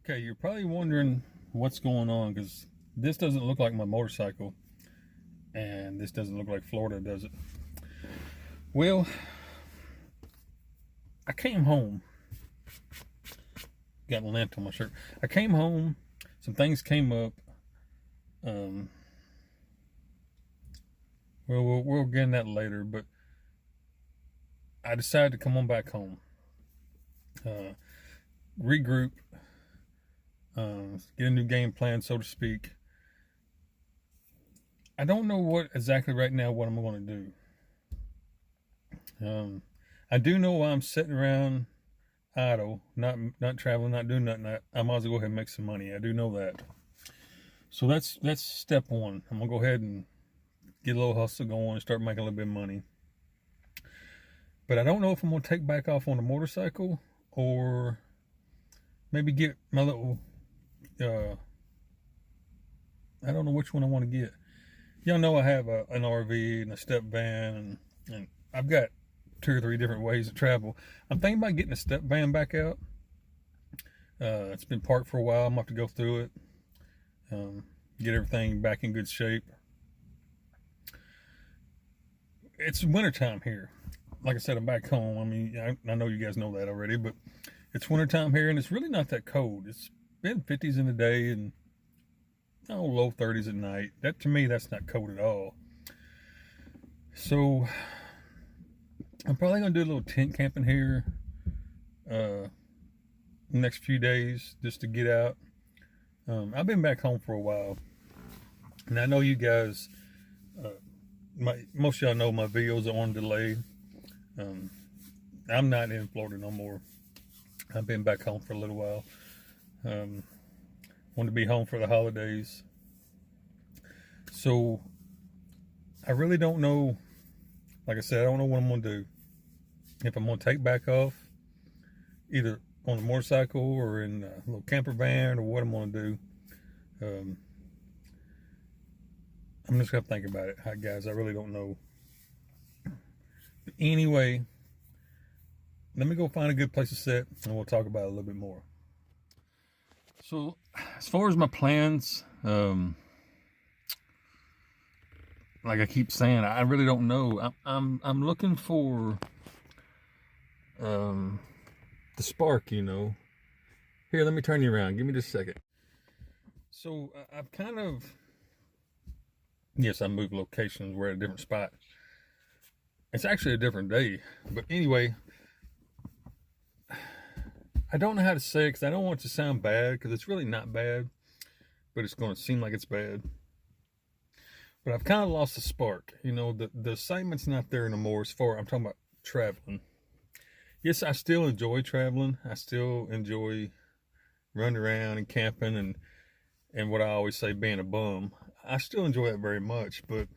Okay, you're probably wondering what's going on because this doesn't look like my motorcycle and this doesn't look like Florida, does it? Well, I came home, got a lint on my shirt. I came home, some things came up. Um, we'll get in that later, but I decided to come on back home, regroup, get a new game plan, so to speak. I don't know what exactly right now what I'm going to do. I do know I'm sitting around idle, not traveling, not doing nothing. I might as well go ahead and make some money. I do know that. So that's step one. I'm gonna go ahead and get a little hustle going and start making a little bit of money. But I don't know if I'm gonna take back off on a motorcycle or maybe get my little. I don't know which one I want to get. Y'all know I have an RV and a step van, and I've got 2 or 3 different ways to travel. I'm thinking about getting a step van back out. It's been parked for a while. I'm gonna have to go through it, get everything back in good shape. It's wintertime here. Like I said, I'm back home. I mean, I know you guys know that already, but it's wintertime here, and it's really not that cold. It's been 50s in the day and low 30s at night. That, to me, that's not cold at all. So I'm probably gonna do a little tent camping here next few days just to get out. I've been back home for a while, and I know you guys, most of y'all know my videos are on delay. I'm not in Florida no more. I've been back home for a little while. Want to be home for the holidays. So I really don't know. Like I said, I don't know what I'm going to do. If I'm going to take back off, either on a motorcycle or in a little camper van, or what I'm going to do. I'm just going to think about it. Hi, guys, I really don't know. But anyway, let me go find a good place to sit, and we'll talk about it a little bit more. So, as far as my plans, like I keep saying, I really don't know. I'm looking for the spark, you know. Here, let me turn you around. Give me just a second. So I've kind of, yes, I moved locations. We're at a different spot. It's actually a different day, but anyway, I don't know how to say it because I don't want it to sound bad, because it's really not bad, but it's going to seem like it's bad. But I've kind of lost the spark. You know, the excitement's not there anymore as far, I'm talking about traveling. Yes, I still enjoy traveling. I still enjoy running around and camping and what I always say, being a bum. I still enjoy that very much, but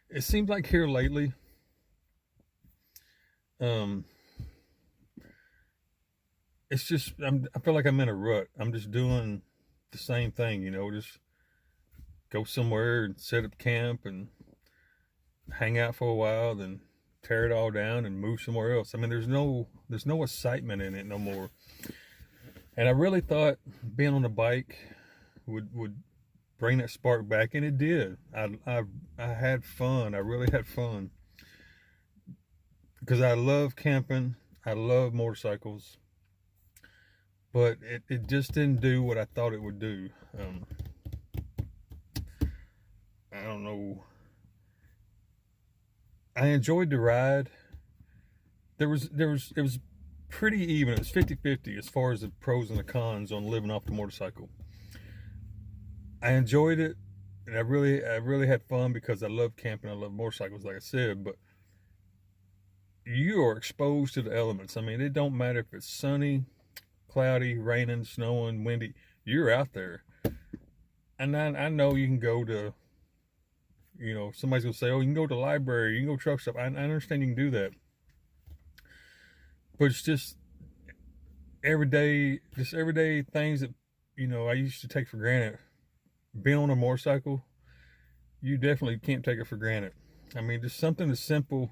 it seems like here lately, it's just, I feel like I'm in a rut. I'm just doing the same thing, you know, just go somewhere and set up camp and hang out for a while, then tear it all down and move somewhere else. I mean, there's no excitement in it no more. And I really thought being on the bike would bring that spark back, and it did. I had fun. I really had fun because I love camping. I love motorcycles, but it just didn't do what I thought it would do. I don't know. I enjoyed the ride. It was pretty even. It was 50-50 as far as the pros and the cons on living off the motorcycle. I enjoyed it, and I really had fun because I love camping. I love motorcycles, like I said, but you are exposed to the elements. I mean, it don't matter if it's sunny, cloudy, raining, snowing, windy. You're out there. And I know you can go to, you know, somebody's going to say, oh, you can go to the library, you can go truck stop. I understand you can do that. But it's just everyday things that, you know, I used to take for granted. Being on a motorcycle, you definitely can't take it for granted. I mean, just something as simple.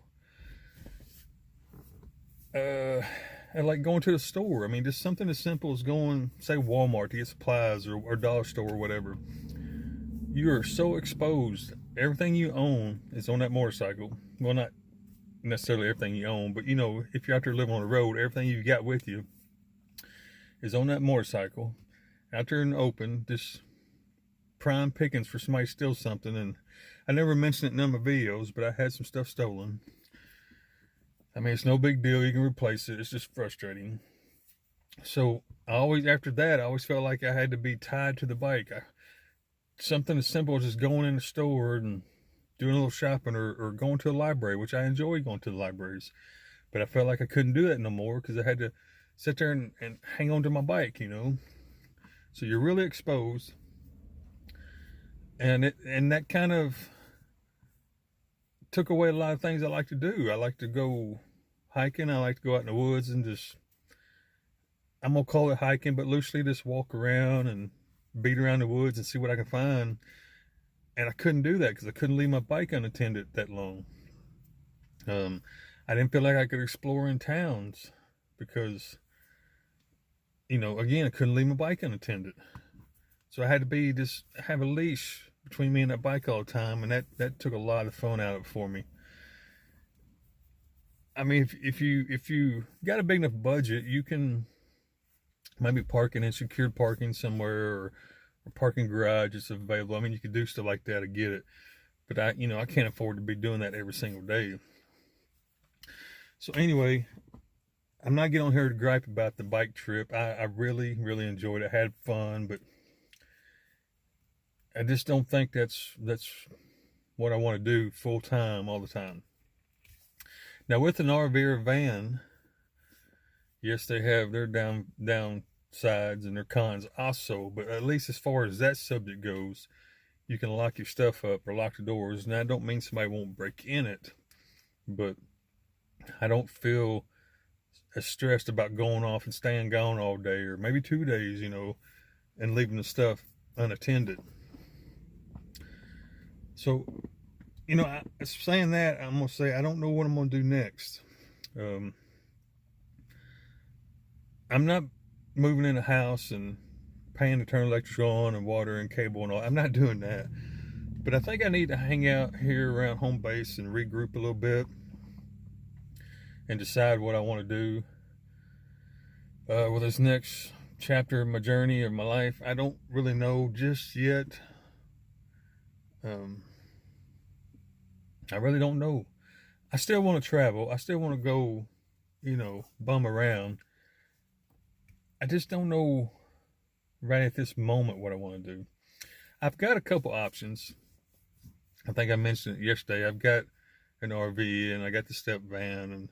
like going to the store. I mean, just something as simple as going, say, Walmart to get supplies, or Dollar Store or whatever. You are so exposed. Everything you own is on that motorcycle. Well, not necessarily everything you own, but you know, if you're out there living on the road, everything you've got with you is on that motorcycle. Out there in the open, just prime pickings for somebody to steal something. And I never mentioned it in none of my videos, but I had some stuff stolen. I mean, it's no big deal. You can replace it. It's just frustrating. So I always, after that, I always felt like I had to be tied to the bike. Something as simple as just going in the store and doing a little shopping, or going to a library, which I enjoy going to the libraries. But I felt like I couldn't do that no more because I had to sit there and hang on to my bike, you know. So you're really exposed. And that kind of took away a lot of things I like to do. I like to go hiking. I like to go out in the woods and just, I'm going to call it hiking, but loosely just walk around and beat around the woods and see what I can find. And I couldn't do that because I couldn't leave my bike unattended that long. I didn't feel like I could explore in towns because, you know, again, I couldn't leave my bike unattended. So I had to just have a leash between me and that bike all the time, and that took a lot of fun out of it for me. I mean, if you got a big enough budget, you can maybe park in secured parking somewhere, or parking garage is available. I mean, you could do stuff like that to get it, but I can't afford to be doing that every single day. So anyway, I'm not getting on here to gripe about the bike trip. I really, really enjoyed it. I had fun, but I just don't think that's what I want to do full time all the time. Now with an RV or van, yes, they have their downsides and their cons also, but at least as far as that subject goes, you can lock your stuff up or lock the doors. Now, I don't mean somebody won't break in it, but I don't feel as stressed about going off and staying gone all day, or maybe 2 days, you know, and leaving the stuff unattended. So, you know, saying that, I'm going to say I don't know what I'm going to do next. I'm not moving in a house and paying to turn electric on and water and cable and all. I'm not doing that. But I think I need to hang out here around home base and regroup a little bit and decide what I want to do with this next chapter of my journey, of my life. I don't really know just yet. I really don't know. I still want to travel. I still want to go, you know, bum around. I just don't know right at this moment what I want to do. I've got a couple options. I think I mentioned it yesterday. I've got an RV, and I got the step van, and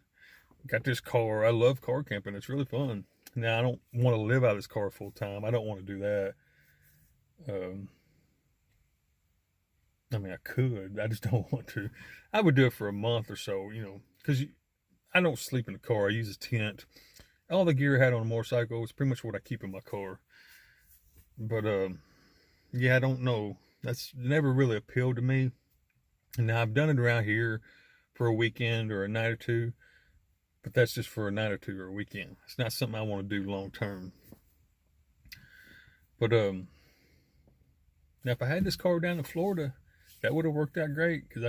got this car. I love car camping. It's really fun. Now, I don't want to live out of this car full time. I don't want to do that. I mean, I could. I just don't want to. I would do it for a month or so, you know, because I don't sleep in the car. I use a tent. All the gear I had on a motorcycle is pretty much what I keep in my car. But, yeah, I don't know. That's never really appealed to me. And now I've done it around here for a weekend or a night or two, but that's just for a night or two or a weekend. It's not something I want to do long term. But now if I had this car down in Florida, that would have worked out great, because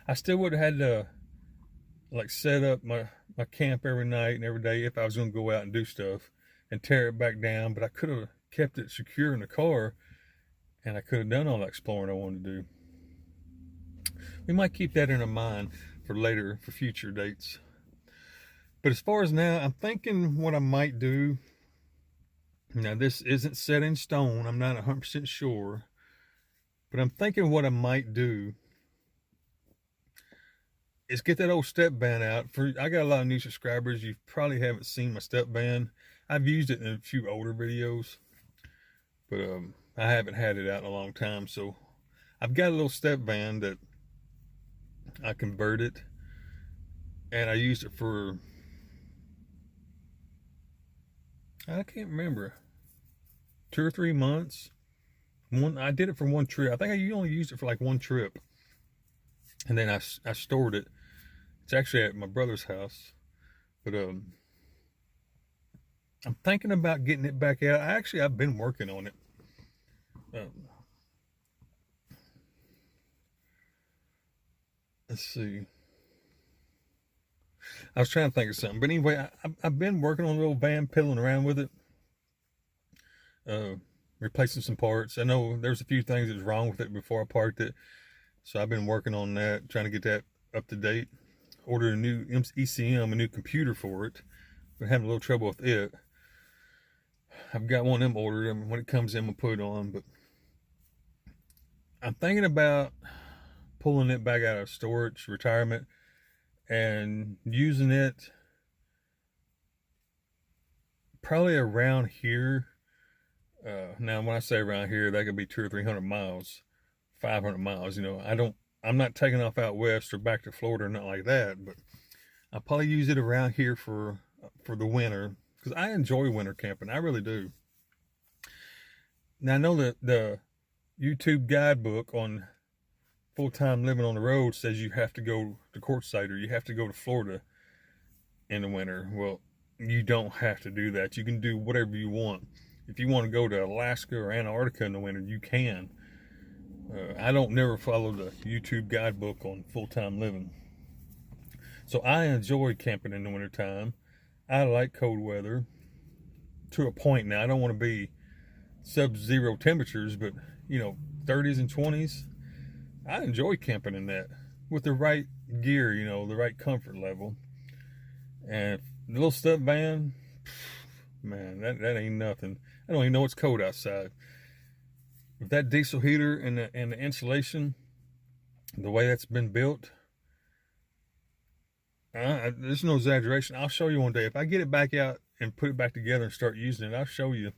I still would have had to like set up my camp every night and every day if I was going to go out and do stuff, and tear it back down. But I could have kept it secure in the car, and I could have done all that exploring I wanted to do. We might keep that in our mind for later, for future dates. But as far as now, I'm thinking what I might do. Now, this isn't set in stone. I'm not 100% sure. But I'm thinking what I might do is get that old step van out. I got a lot of new subscribers. You probably haven't seen my step van. I've used it in a few older videos, but I haven't had it out in a long time. So I've got a little step van that I converted, and I used it for, I can't remember, 2 or 3 months. I did it for one trip. I think you only used it for like one trip, and then I stored it. It's actually at my brother's house, but I'm thinking about getting it back out. I've been working on it. Let's see. I was trying to think of something, but anyway, I've been working on a little van, piddling around with it, replacing some parts. I know there's a few things that was wrong with it before I parked it, so I've been working on that, trying to get that up to date. Ordered a new ECM, a new computer for it, but having a little trouble with it. I've got one of them ordered. I mean, when it comes in, we'll put it on. But I'm thinking about pulling it back out of storage, retirement, and using it probably around here. Now, when I say around here, that could be 200 or 300 miles, 500 miles. I'm not taking off out west or back to Florida or nothing like that. But I'll probably use it around here for the winter, because I enjoy winter camping. I really do. Now, I know that the YouTube guidebook on full-time living on the road says you have to go to Quartzsite or you have to go to Florida in the winter. Well, you don't have to do that. You can do whatever you want. If you want to go to Alaska or Antarctica in the winter, you can. I don't never follow the YouTube guidebook on full-time living. So I enjoy camping in the wintertime. I like cold weather to a point. Now, I don't want to be sub-zero temperatures, but 30s and 20s. I enjoy camping in that with the right gear, the right comfort level. And the little stub van, man, that ain't nothing. I don't even know it's cold outside. With that diesel heater and the insulation, the way that's been built, there's no exaggeration. I'll show you one day. If I get it back out and put it back together and start using it, I'll show you.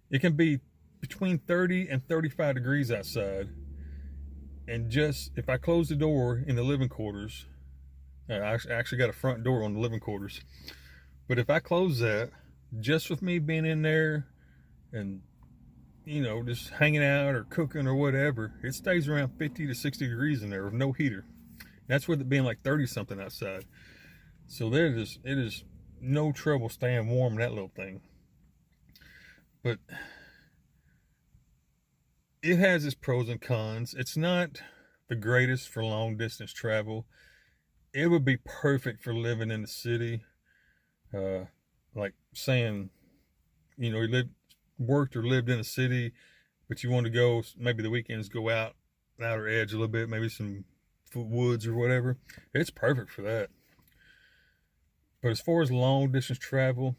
It can be between 30 and 35 degrees outside. And just, if I close the door in the living quarters, I actually got a front door on the living quarters. But if I close that, just with me being in there and, just hanging out or cooking or whatever, it stays around 50 to 60 degrees in there with no heater. That's with it being like 30 something outside. So it is no trouble staying warm in that little thing. But it has its pros and cons. It's not the greatest for long distance travel. It would be perfect for living in the city. Like saying, you worked or lived in a city, but you want to go, maybe the weekends, go out, outer edge a little bit, maybe some woods or whatever. It's perfect for that. But as far as long distance travel,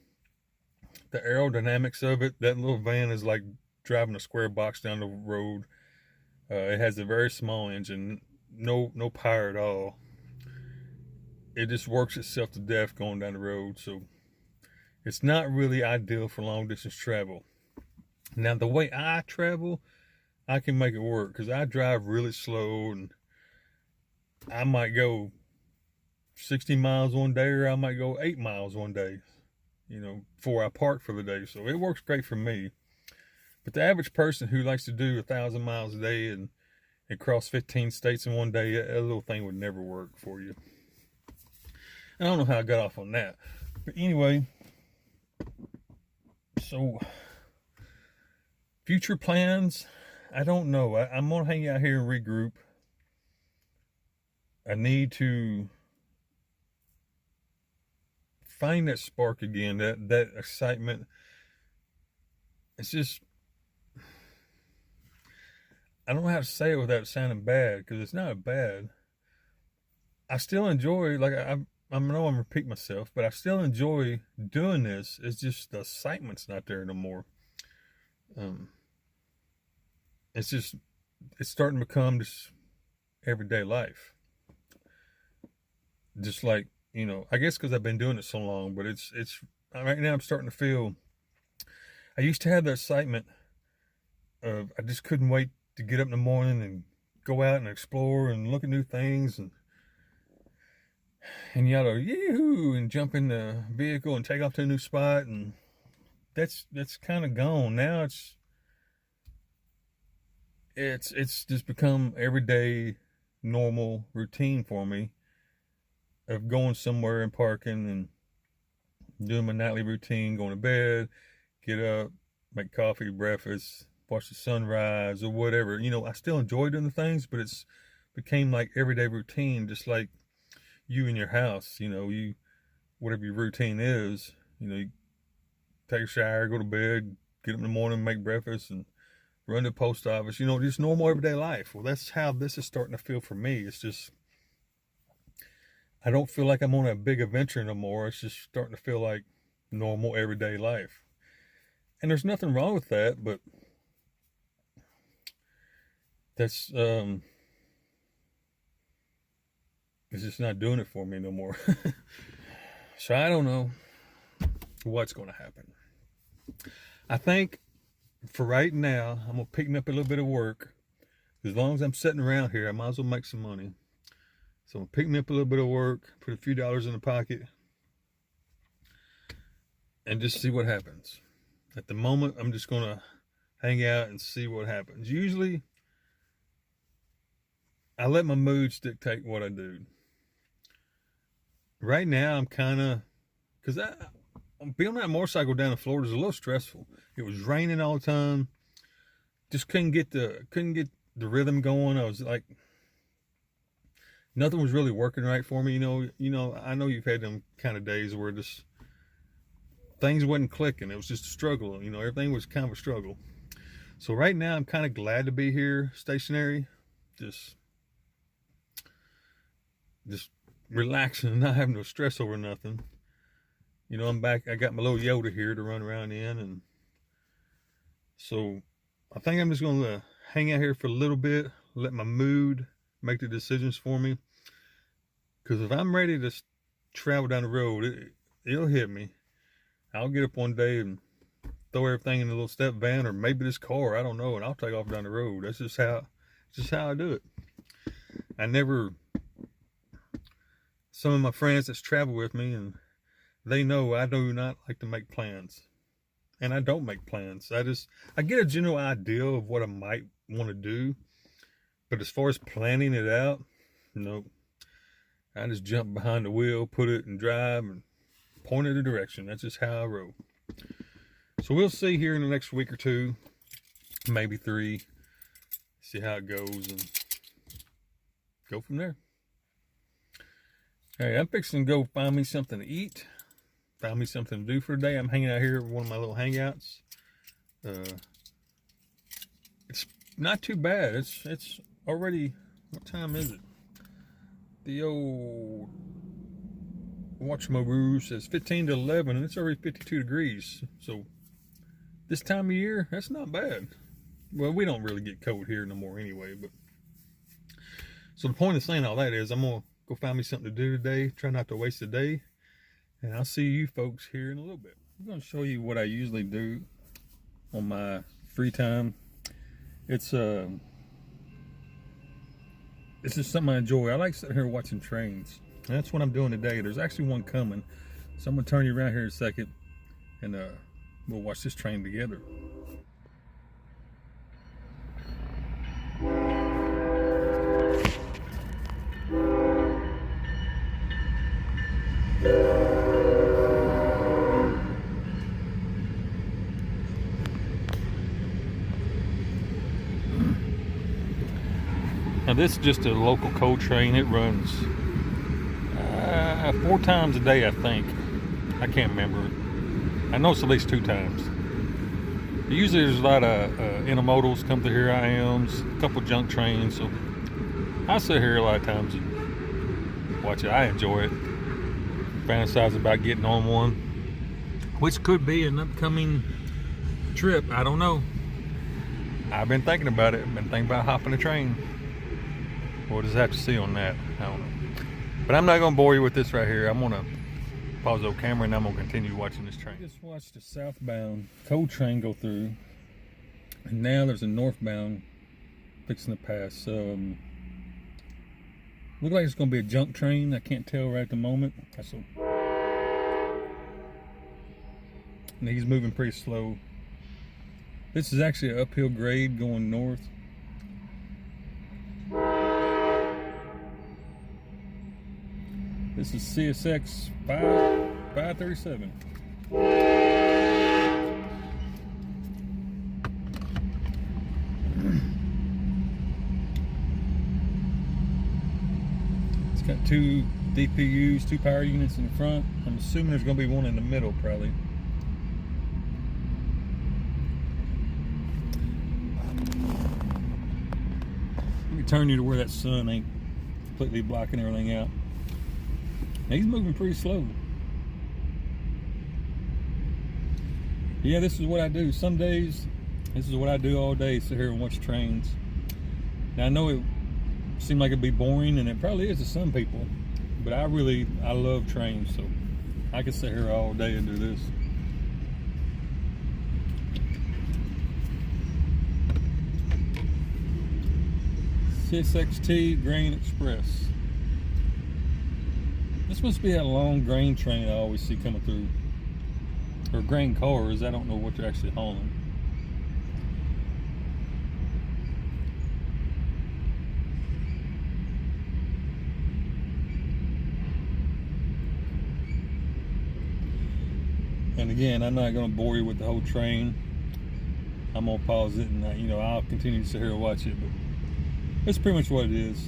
the aerodynamics of it, that little van is like driving a square box down the road. It has a very small engine, no power at all. It just works itself to death going down the road. So it's not really ideal for long distance travel. Now, the way I travel, I can make it work because I drive really slow, and I might go 60 miles one day, or I might go 8 miles one day, before I park for the day. So it works great for me. But the average person who likes to do 1,000 miles a day and cross 15 states in one day, that little thing would never work for you. I don't know how I got off on that. But anyway, so future plans, I don't know. I'm going to hang out here and regroup. I need to find that spark again, that excitement. It's just, I don't know how to say it without sounding bad, because it's not bad. I still enjoy, like, I know I'm repeating myself, but I still enjoy doing this. It's just the excitement's not there no more. It's starting to become just everyday life. Just like, I guess because I've been doing it so long, but it's right now I'm starting to feel, I used to have the excitement of, I just couldn't wait to get up in the morning and go out and explore and look at new things and yell, yoo-hoo, and jump in the vehicle and take off to a new spot. And that's kind of gone. Now it's just become everyday, normal routine for me of going somewhere and parking and doing my nightly routine, going to bed, get up, make coffee, breakfast, watch the sunrise or whatever. You know, I still enjoy doing the things, but it's became like everyday routine, just like you in your house. You know, you whatever your routine is, you know, you take a shower, go to bed, get up in the morning, make breakfast, and run to the post office. You know, just normal everyday life. Well, that's how this is starting to feel for me. It's just, I don't feel like I'm on a big adventure no more. It's just starting to feel like normal everyday life. And there's nothing wrong with that, but that's it's just not doing it for me no more. So I don't know what's going to happen. I think for right now, I'm going to pick up a little bit of work. As long as I'm sitting around here, I might as well make some money. So I'm picking up a little bit of work, put a few dollars in the pocket, and just see what happens. At the moment, I'm just going to hang out and see what happens. Usually, I let my moods dictate what I do. Right now, I'm kind of, because being on that motorcycle down in Florida is a little stressful. It was raining all the time. Just couldn't get the rhythm going. I was like, nothing was really working right for me. You know, I know you've had them kind of days where just things wasn't clicking. It was just a struggle. You know, everything was kind of a struggle. So right now, I'm kind of glad to be here, stationary, just relaxing and not having no stress over nothing. You know, I'm back. I got my little Yoda here to run around in, and so I think I'm just going to hang out here for a little bit, let my mood make the decisions for me. Because if I'm ready to travel down the road, it'll hit me. I'll get up one day and throw everything in a little step van, or maybe this car, I don't know, and I'll take off down the road. That's just how I do it. Some of my friends that's travel with me, and they know I do not like to make plans. And I don't make plans. I get a general idea of what I might want to do. But as far as planning it out, no. I just jump behind the wheel, put it in drive, and point it a direction. That's just how I roll. So we'll see here in the next week or two, maybe 3. See how it goes and go from there. Hey, I'm fixing to go find me something to eat. Find me something to do for the day. I'm hanging out here at one of my little hangouts. It's not too bad. It's already, what time is it? The old watchmaru says 15 to 11, and it's already 52 degrees. So this time of year, that's not bad. Well, we don't really get cold here no more anyway. But so the point of saying all that is I'm going to go find me something to do today. Try not to waste the day. And I'll see you folks here in a little bit. I'm going to show you what I usually do on my free time. It's just something I enjoy. I like sitting here watching trains. And that's what I'm doing today. There's actually one coming. So I'm going to turn you around here in a second, and we'll watch this train together. Now this is just a local coal train. It runs 4 times a day, I think. I can't remember. I know it's at least 2 times. Usually there's a lot of intermodals come through here, IMs, a couple junk trains. So I sit here a lot of times and watch it. I enjoy it. Fantasize about getting on one, which could be an upcoming trip. I don't know. I've been thinking about it. I've been thinking about hopping a train. We'll just have to see on that. I don't know. But I'm not going to bore you with this right here. I'm going to pause the camera and I'm going to continue watching this train. Just watched a southbound coal train go through. And now there's a northbound fixing to pass. Look like it's going to be a junk train. I can't tell right at the moment. And he's moving pretty slow. This is actually an uphill grade going north. This is CSX 537. It's got two DPUs, two power units in the front. I'm assuming there's going to be one in the middle, probably. Let me turn you to where that sun ain't completely blocking everything out. Now, he's moving pretty slow. Yeah, this is what I do. Some days, this is what I do all day, sit here and watch trains. Now, I know it seemed like it'd be boring, and it probably is to some people, but I love trains, so I could sit here all day and do this. CSXT Grain Express. This must be that long grain train I always see coming through. Or grain cars, I don't know what they're actually hauling. And again, I'm not going to bore you with the whole train. I'm going to pause it and I'll continue to sit here and watch it, but that's pretty much what it is.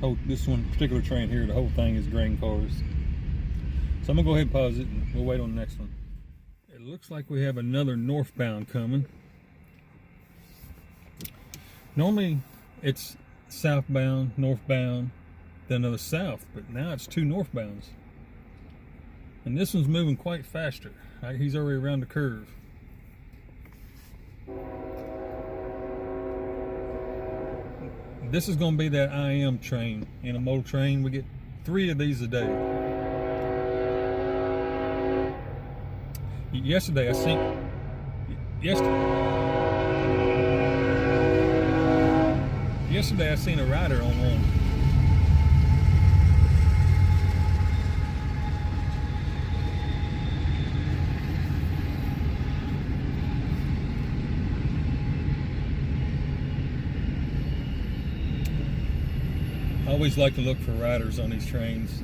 Oh, this one particular train here, the whole thing is grain cars. So I'm going to go ahead and pause it and we'll wait on the next one. It looks like we have another northbound coming. Normally it's southbound, northbound, then another south, but now it's two northbounds. And this one's moving quite faster. He's already around the curve. This is going to be that IM train. Intermodal train. We get 3 of these a day. Yesterday I seen a rider on one. I always like to look for riders on these trains.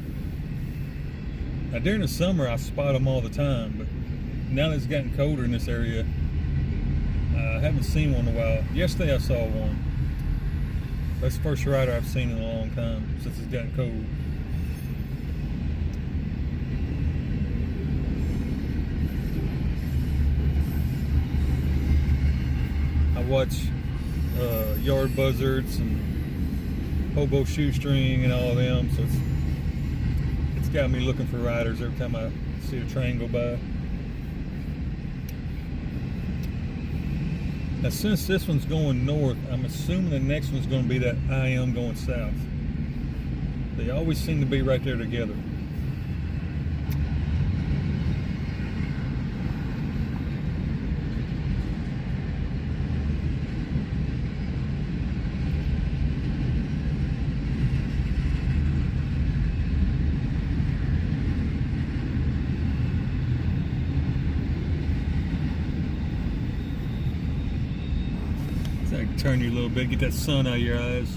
Now during the summer I spot them all the time, but now that it's gotten colder in this area, I haven't seen one in a while. Yesterday I saw one. That's the first rider I've seen in a long time since it's gotten cold. I watch Yard Buzzards and Hobo Shoestring and all of them, so it's got me looking for riders every time I see a train go by. Now since this one's going north, I'm assuming the next one's going to be that IM going south. They always seem to be right there together. I can turn you a little bit, get that sun out of your eyes.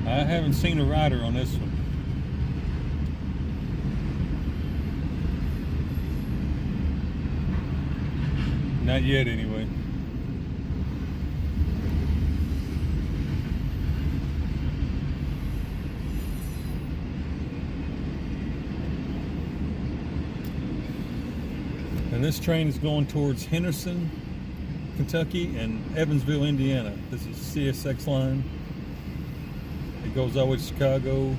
I haven't seen a rider on this one. Not yet, anyway. And this train is going towards Henderson Kentucky, and Evansville, Indiana. This is CSX line. It goes all the way to Chicago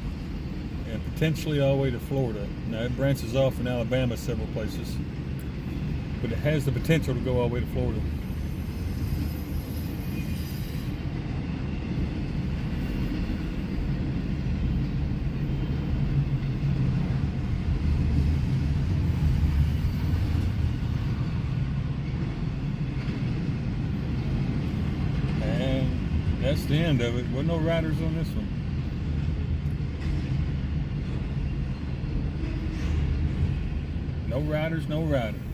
and potentially all the way to Florida. Now it branches off in Alabama several places, but it has the potential to go all the way to Florida. And that's the end of it. Wasn't no riders on this one. No riders, no riders.